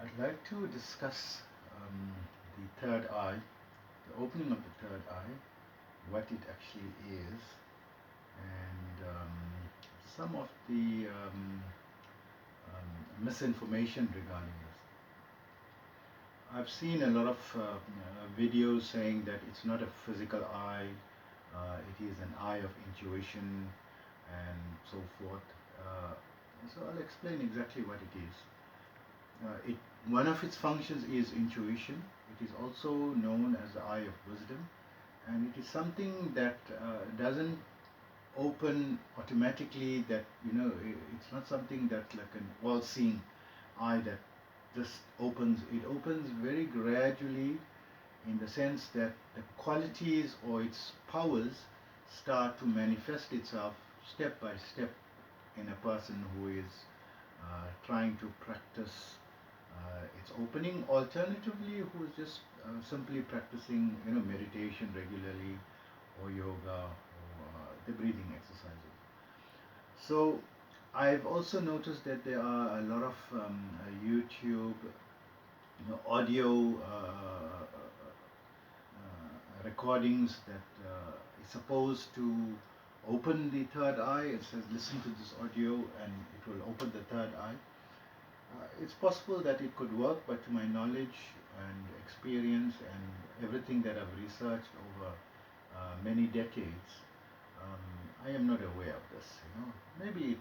I'd like to discuss the third eye, the opening of the third eye, what it actually is, and some of the misinformation regarding this. I've seen a lot of videos saying that it's not a physical eye, it is an eye of intuition and so forth. Uh, so I'll explain exactly what it is. One of its functions is intuition. It is also known as the eye of wisdom, and it is something that doesn't open automatically. That it's not something that like an all-seeing eye that just opens. It opens very gradually, in the sense that the qualities or its powers start to manifest itself step by step in a person who is trying to practice its opening. Alternatively, who is just simply practicing, meditation regularly, or yoga, or the breathing exercises. So, I've also noticed that there are a lot of YouTube, audio recordings that is supposed to open the third eye. It says, listen to this audio, and it will open the third eye. It's possible that it could work, but to my knowledge and experience and everything that I've researched over many decades, I am not aware of this. Maybe it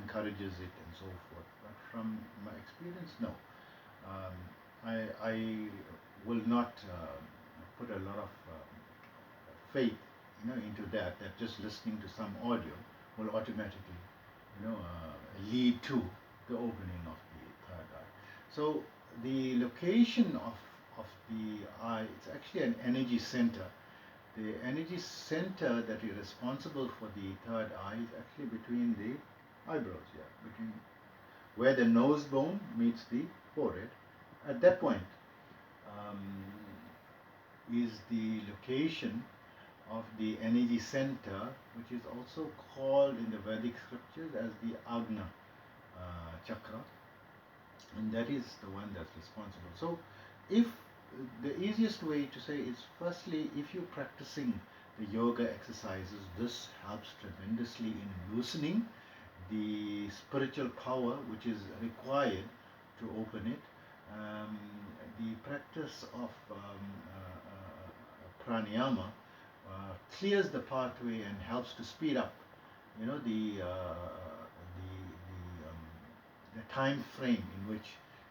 encourages it and so forth, but from my experience, no. I will not put a lot of faith, into that. That just listening to some audio will automatically, lead to the opening of the third eye. So the location of the eye, it's actually an energy center. The energy center that is responsible for the third eye is actually between the eyebrows, between where the nose bone meets the forehead. At that point um, is the location of the energy center, which is also called in the Vedic scriptures as the Agna chakra, and that is the one that's responsible. So, if the easiest way to say is, firstly, if you're practicing the yoga exercises, this helps tremendously in loosening the spiritual power which is required to open it. Um, the practice of pranayama clears the pathway and helps to speed up, the time frame in which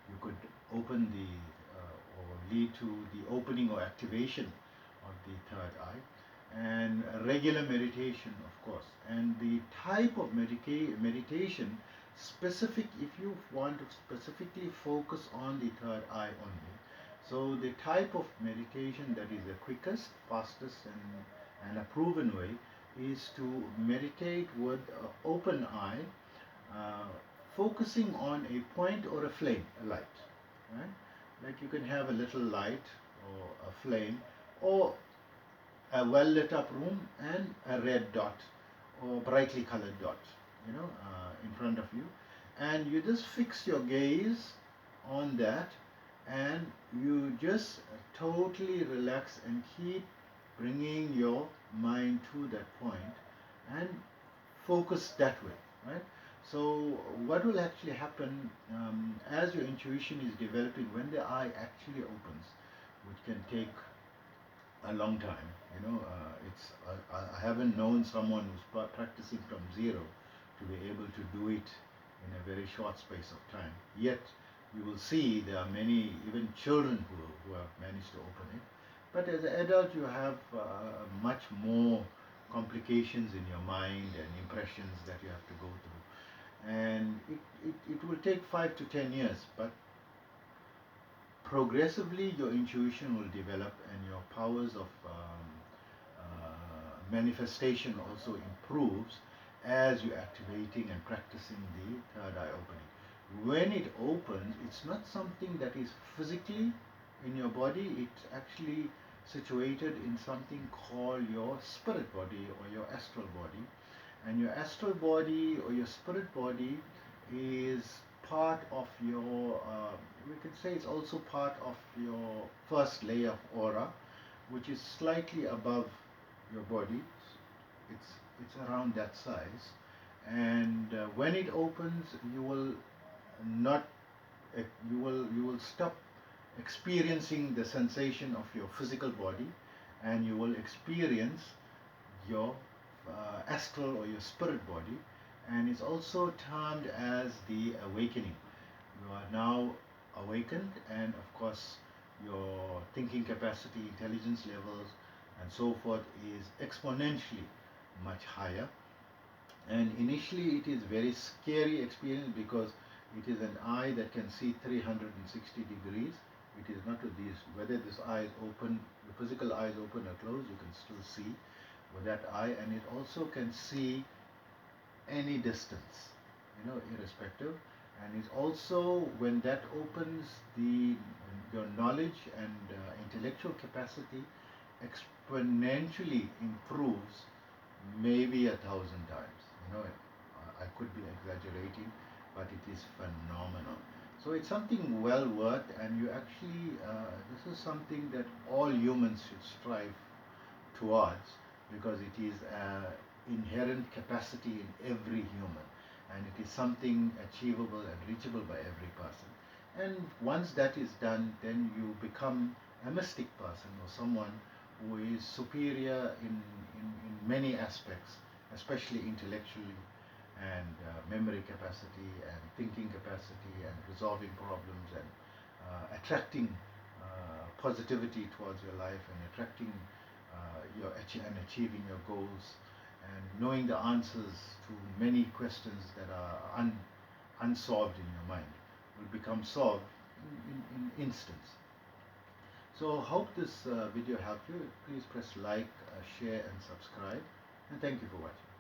you could open the or lead to the opening or activation of the third eye, and regular meditation, of course, and the type of meditation specific, if you want to specifically focus on the third eye only. So the type of meditation that is the quickest, fastest, and a proven way is to meditate with open eye, uh, focusing on a point or a flame, a light, right? Like you can have a little light or a flame, or a well lit up room and a red dot or brightly colored dot, in front of you, and you just fix your gaze on that, and you just totally relax and keep bringing your mind to that point and focus that way, right? So what will actually happen, as your intuition is developing, when the eye actually opens, which can take a long time. I haven't known someone who's practicing from zero to be able to do it in a very short space of time. Yet you will see there are many, even children who have managed to open it. But as an adult, you have much more complications in your mind and impressions that you have to go through. And it will take 5 to 10 years, but progressively your intuition will develop, and your powers of manifestation also improves as you're activating and practicing the third eye opening. When it opens, it's not something that is physically in your body, it's actually situated in something called your spirit body or your astral body. And your astral body or your spirit body is part of your, we can say it's also part of your first layer of aura, which is slightly above your body. It's it's around that size, and when it opens, you will not you will stop experiencing the sensation of your physical body, and you will experience your astral or your spirit body, and it's also termed as the awakening. You are now awakened, and of course, your thinking capacity, intelligence levels, and so forth is exponentially much higher. And initially, it is very scary experience because it is an eye that can see 360 degrees. It is not with these, whether this eye is open, the physical eye is open or closed, you can still see with that eye, and it also can see any distance, irrespective. And it's also, when that opens, the your knowledge and intellectual capacity exponentially improves, maybe 1,000 times. I could be exaggerating, but it is phenomenal. So it's something well worth, and you actually, this is something that all humans should strive towards, because it is an inherent capacity in every human, and it is something achievable and reachable by every person. And once that is done, then you become a mystic person, or someone who is superior in many aspects, especially intellectually, and memory capacity, and thinking capacity, and resolving problems, and attracting positivity towards your life, and attracting and achieving your goals, and knowing the answers to many questions that are unsolved in your mind will become solved in instants. So hope this video helped you. Please press like, share and subscribe, and thank you for watching.